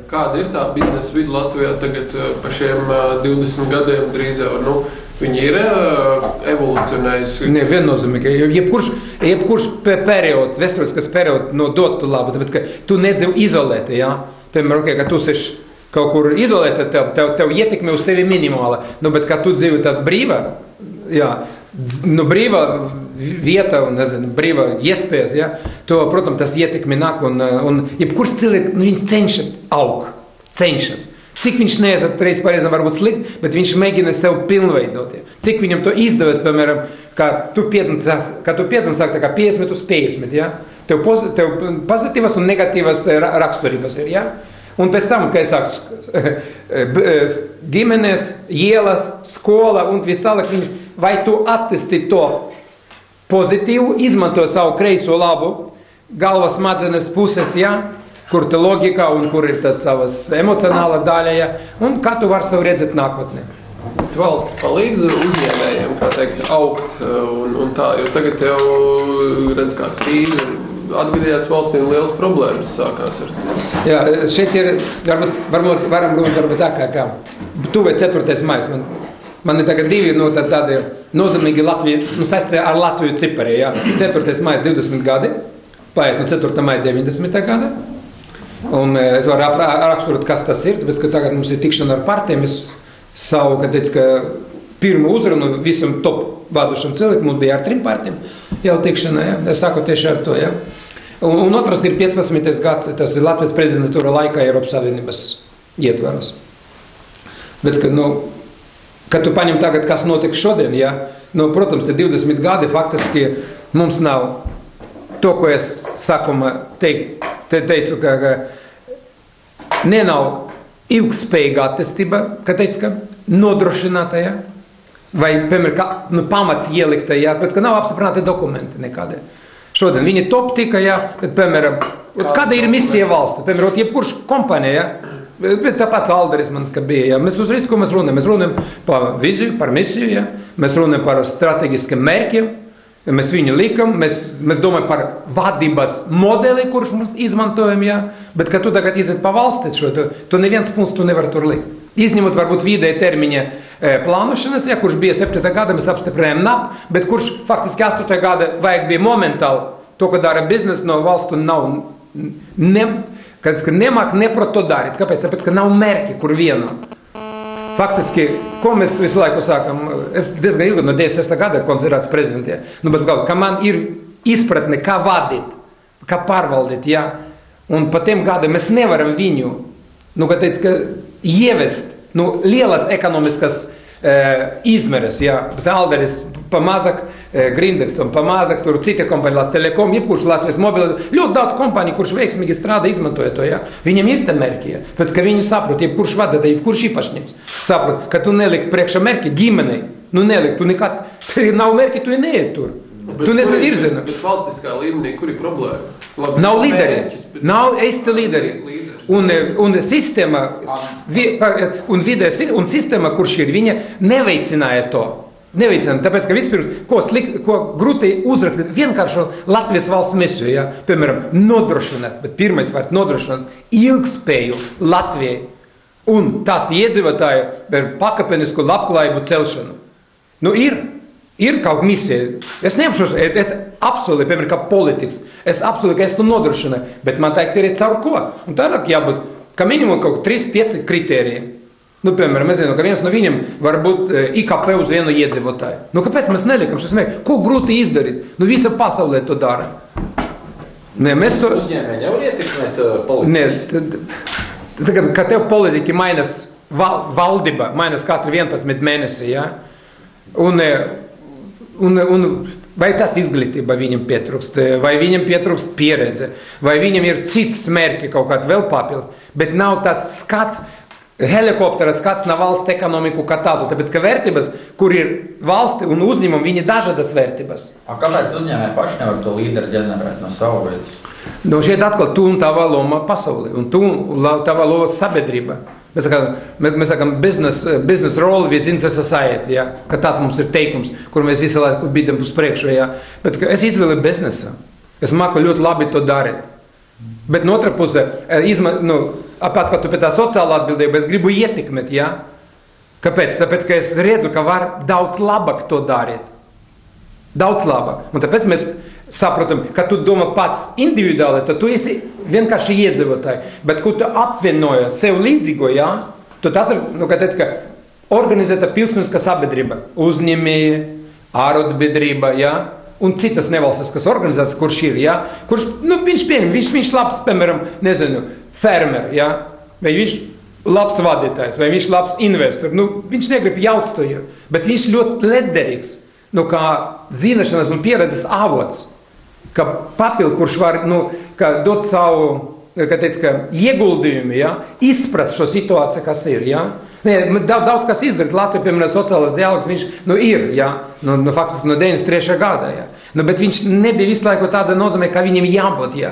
Kāda ir tā biznesa vide Latvijā tagad pa šiem 20 gadiem drīz jau? Viņi ir evolucionējusi. Ne, viennozīmīgi. Jebkurš periods, vēsturiskas periods dotu labu, tāpēc, ka tu nedzīvi izolēti, jā. Piemēram, ka tu esi kaut kur izolēti, tev ietekme uz tevi minimāla, bet kā tu dzīvi tās brīvā, jā, brīvā vieta, nezinu, brīvā iespējas, jā, to, protams, tas ietekme nāk, un jebkurš cilvēks, viņi cenšas aug, cenšas. Cik viņš neesat reiz pareizam varbūt slikt, bet viņš mēģina sev pilnveidot. Cik viņam to izdevies, piemēram, kā tu piedzim sāk tā kā 50 uz 50, ja? Tev pozitīvas un negatīvas raksturības ir, ja? Un pēc tam, kad es sāku ģimenes, ielas, skola un viss tālāk, vai tu attesti to pozitīvu, izmanto savu kreiso labu galvas smadzenes puses, ja? Kur te logika un kur ir tāds savas emocionāla daļa, ja? Un kā tu vari sev redzēt nākotnē. Valsts palīdz uzņēmējiem, kā teikt, augt un tā, jo tagad jau redz kā krīze, atgadījās valstīm liels problēmas sākās ar. Jā, šeit ir, varbūt varam runāt tā kā tuvē 4. maijs. Man ir tagad divi tādi nozīmīgi Latviju, saistē ar Latviju cipari, jā. 4. maijs 20 gadi, paiet no 4. maija 90. gada. Un es varu raksturot, kas tas ir, tāpēc, ka tagad mums ir tikšana ar partijiem. Es savu, kad teicu, ka pirmu uzrunu visam top vadošam cilvēkam, mums bija ar 3 partijiem jau tikšana, ja? Es saku tieši ar to, ja? Un otrs ir 15. gads, tas ir Latvijas prezidentūra laikā Eiropas Savienības ietvaros. Bet, kad tu paņem tagad, kas notiek šodien, ja? Protams, te 20 gadi faktiski mums nav to, ko es sākumā teicu, ka nav ilgspējīga attīstība, ka teicu, ka nodrošināta, ja? Vai, piemēram, pamats ielikta, ja? Pēc, ka nav apstiprināti dokumenti nekādi. Šodien viņi top tika, ja? Bet, piemēram, kāda ir misija valsts? Piemēram, jebkurš kompānija, ja? Bet tāpēc Alderis man bija, ja? Mēs uzreiz, ko mēs runājam? Mēs runājam par viziju, par misiju, ja? Mēs runājam par strateģiskiem mērķiem. Mēs viņu likam, mēs domājam par vadības modeli, kurš mums izmantojam, jā. Bet, kad tu tagad iziet pa valsti, to neviens punkts tu nevar tur likt. Izņemot varbūt vidēja termiņa plānošanas, jā, kurš bija 7. gada, mēs apstiprinājām NAP, bet kurš faktiski 8. gada vajag bija momentāli to, ko dara biznesa no valstu nav, nemāk neprot to darīt. Kāpēc? Tāpēc, ka nav mērķi, kur vienā. Faktiski, ko mēs visu laiku sākam, es diezgan ilgi no 96. gada konsiderēts prezidentē, bet ka man ir izpratne, kā vadīt, kā pārvaldīt, jā. Un pa tiem gadiem mēs nevaram viņu, ka ievest, lielas ekonomiskas izmēres, jā. Alderis pamazāk, Grindeks pamazāk, tur citi kompāņi, Telekom, jebkurš Latvijas mobili, ļoti daudz kompāņi, kurš veiksmīgi strādā, izmantoja to, jā. Viņam ir te mērķi, jā. Pēc, ka viņi saprot, jebkurš vadētāji, jebkurš īpašnieks saprot, ka tu nelik priekšā mērķi ģimenei, nelik, tu nekad, nav mērķi, tu neiet tur. Tu nezinu virzina. Bet valstiskā līmenī, kur ir problēma? Labi, nav līderi, nav esti līderi. Un sistēma, un sistēma, kurš ir, viņa neveicināja to. Neveicināja, tāpēc, ka vispirms, ko grūti uzrakstīt, vienkāršo Latvijas valsts misiju, ja? Piemēram, nodrošināt, bet pirmais vārds nodrošināt ilgspēju Latvijai un tās iedzīvotāju pakāpenisku labklājību celšanu. Ir kaut misija. Es neapšos, es apsolu, piemēram, kā politikas, es apsolu, ka es to nodrošināju, bet man tā ir caur ko. Un tādā jābūt, ka minimum kaut 3-5 kritēriji. Piemēram, es zinu, ka viens no viņiem var būt IKP uz vienu iedzīvotāju. Kāpēc mēs nelikam šis mērķi? Ko grūti izdarīt? Visa pasaulē to dara. Mēs to... Uzņēmēji nevar ietekmēt politikas? Ka tev politiki mainas valdība, mainas katru 11 mēnesi, ja? Un vai tas izglītība viņam pietrūkst, vai viņam pietrūkst pieredze, vai viņam ir cits mērķi kaut kāds vēl papildu, bet nav tas skats, helikoptera skats na valsts ekonomiku kā tādu, tāpēc, ka vērtības, kur ir valsti un uzņēmumi, viņi dažādas vērtības. Kāpēc uzņēmēji paši nevar to līderi ģenerēt no savu veidu? Šeit atkal tu un tava loma pasaulē, un tu un tava loma sabiedrība. Mēs sakām business role within the society, ja? Ka tāda mums ir teikums, kur mēs visu laiku bīdam uz priekšu. Ja? Bet es izvēlu biznesa. Es māku ļoti labi to darīt. Bet no otra puse, apat pie tā sociālā atbildība, es gribu ietekmēt, ja? Kāpēc? Tāpēc, ka es redzu, ka var daudz labāk to darīt. Daudz labāk. Un tāpēc mēs saprotam, ka tu domā pats individuāli, tad tu esi vienkārši iedzīvotāji. Bet, kur tu apvienoji sev līdzīgo, ja? Tu tas ir, ka organizēta pilsoniskā sabiedrība, uzņēmēji, ārotbiedrība, ja? Un citas nevalstiskas organizācijas, kurš ir, ja? Kurš, viņš pieņem, viņš labs, piemēram, nezinu, fermer, ja? Vai viņš labs vadītājs, vai viņš labs investors. Viņš negrib jauc to jau, bet viņš ļoti liederīgs, kā zināšanas un pieredzes avots, ka papildu, kurš var, dot savu, ieguldījumu, ja, izprast šo situāciju, kas ir, ja. Daudz kas izdarīt, Latvija, piemēram, sociālais dialogs, viņš, ir, ja, faktiski no 93. gadā, ja. Bet viņš nebija visu laiku tāda nozīmē, ka viņam jābūt, ja.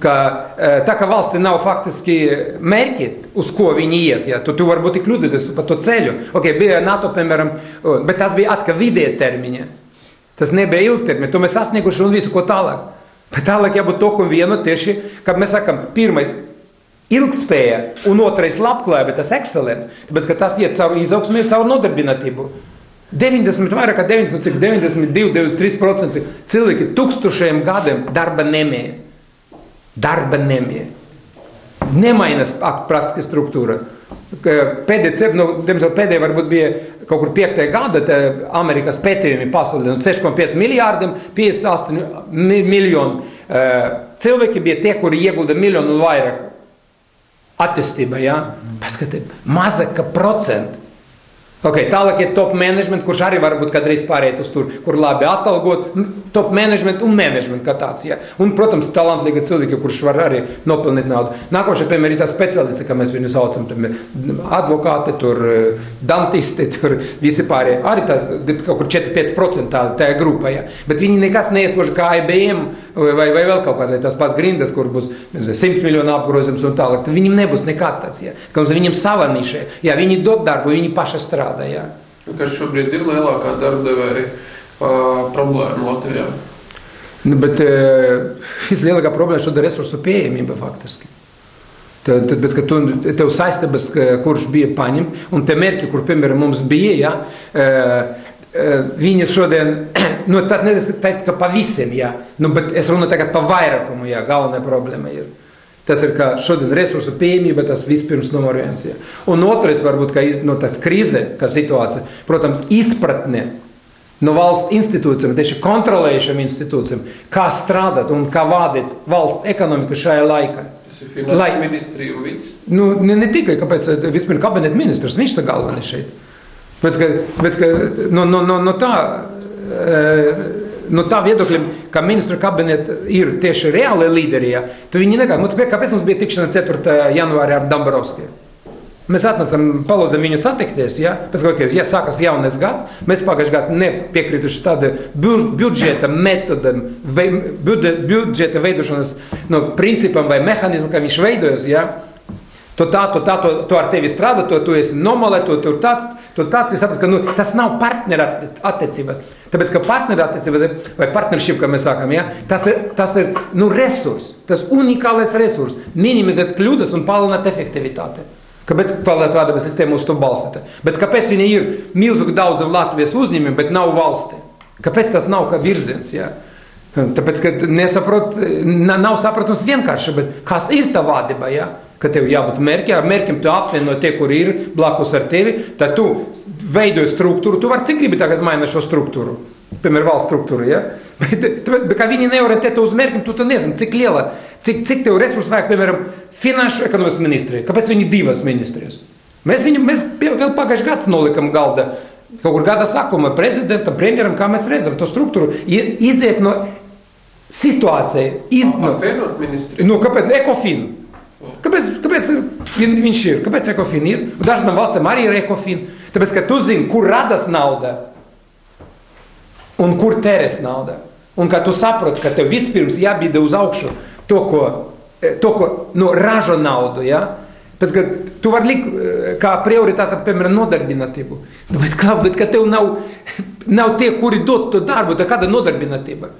Tā kā valsti nav faktiski mērķi, uz ko viņi iet, ja, tu varbūt kļūdīties pa to ceļu. Bija NATO, piemēram, bet tas bija atkal vidēja termiņa. Tas nebija ilgtermiņa, to mēs sasnieguši un visu ko tālāk. Bet tālāk jābūt to, ko vienu tieši, kad mēs sakam, pirmais ilgspēja un otrais labklājība, tas ekscelents, tāpēc, ka tas iet caur izaugsmē, caur nodarbinātību. 92, 93% cilvēki tūkstošiem gadiem darba nemēja. Nemainas praktiski struktūra. Pēdējā varbūt bija kaut kur 5. gada Amerikas pētījumi pasaulē, 6,5 miljārdiem, 58 miljonu cilvēki bija tie, kuri iegulda miljonu un vairāk attīstībā, ja? Paskatīt, mazāk ka procenti. Tālāk ir top management, kurš arī varbūt kādreiz pārēt uz tur, kur labi atalgot, top management un management kā tāds, ja. Un, protams, talantlīgi cilvēki, kurš var arī nopelnīt naudu. Nākošais, piemēram, ir tā speciālisti, kā mēs viņu saucam, advokāti, tur, dantisti, tur visi pārējie. Arī tas kaut kur 4-5% tajā grupā, ja. Bet viņi nekas neieslūž kā IBM vai vēl kaut kāds, vai tas pats Grindas, kur būs 100 miljonu apgrozījums un tālāk. Tad viņam nebūs nekad tāds, ja. Viņam sava nišē. Ja viņi dod darbu, viņi paši strādā. Kas šobrīd ir lielākā darbdevēja problēma Latvijā? Bet vislielākā problēma šodien ir resursu pieejamība faktiski. Tāpēc, ka tev saistības, kurš bija paņemt, un te mērķi, kur, piemēram, mums bija, ja, viņi šodien, tad nedēļ, ka pa visiem, ja, bet es runāju tagad pa vairākumu, ja, galvenā problēma ir. Tas ir, ka šodien resursu pieejamība, tas vispirms numur 1. Ja. Un otrais, varbūt, ka tāds krīze, kā situācija, protams, izpratne no valsts institūcijām, tieši kontrolējušām institūcijām, kā strādāt un kā vadīt valsts ekonomiku šajā laikā. Tas ir finanšu ministrija un vids? Ne tikai, kāpēc vispirms kabineta ministrs, viņš tā galvenais šeit. Pēc, ka no tā viedokļa, ka ministru kabineta ir tieši reāli līderi, ja, tu viņi negāja. Kāpēc mums bija tikšana 4. janvārī ar Dombrovskiju? Mēs atnācam, palūdzam viņu satikties, ja, pēc kaut kāds, ja sākas jaunais gads, mēs pagājuši gadu nepiekrituši tādu budžeta metodam, budžeta veidošanas principam vai mehānismu, kā viņš veidojas, ja. Tu ar tevi strādā, tu esi nomalē, tu tāds, es sapratu, ka tas nav partneru attiecības. Tāpēc, ka partneru attiecības vai partnership, kā mēs sākam, ja, tas ir resurs, tas unikālais resurs, minimizēt kļūdas un palielināt efektivitāti. Kāpēc kvalitāte vadība sistēma uz to balstīta? Bet kāpēc viņi ir milzīgi daudz Latvijas uzņēmumi, bet nav valsti? Kāpēc tas nav kā virziens, ja? Tāpēc, ka nav sapratums vienkārši, bet kas ir tā vadība, ja? Ka tev jābūt mērķi, ar mērķim tu apvieno tie, kuri ir blakus ar tevi, tad tu veidoji struktūru, tu vari cik gribi tagad mainīt šo struktūru, piemēram, valsts struktūru, ja? Bet kā viņi neorientē uz mērķim, tu nezini, cik liela, cik tev resursu vajag, piemēram, finanšu ekonomikas ministrija, kāpēc viņi 2 ministrijas? Mēs vēl pagājuši gads nolikam galda, kaut kur gada sākuma prezidentam, premjeram, kā mēs redzam, to struktūru, iziet no situācija. Apvienot ministriju? Kāpēc? Ekofinu. Kāpēc viņš ir? Kāpēc Ekofin ir? Dažām valstīm arī ir Ekofin. Tāpēc, ka tu zini, kur radas nauda un kur teres nauda. Un ka tu saproti, ka tev vispirms jābīda uz augšu to, ko ražo naudu, ja? Pēc, ka tu vari likt kā prioritāte, piemēram, nodarbinātību. Bet ka tev nav tie, kuri dod to darbu, tā kāda nodarbinātība?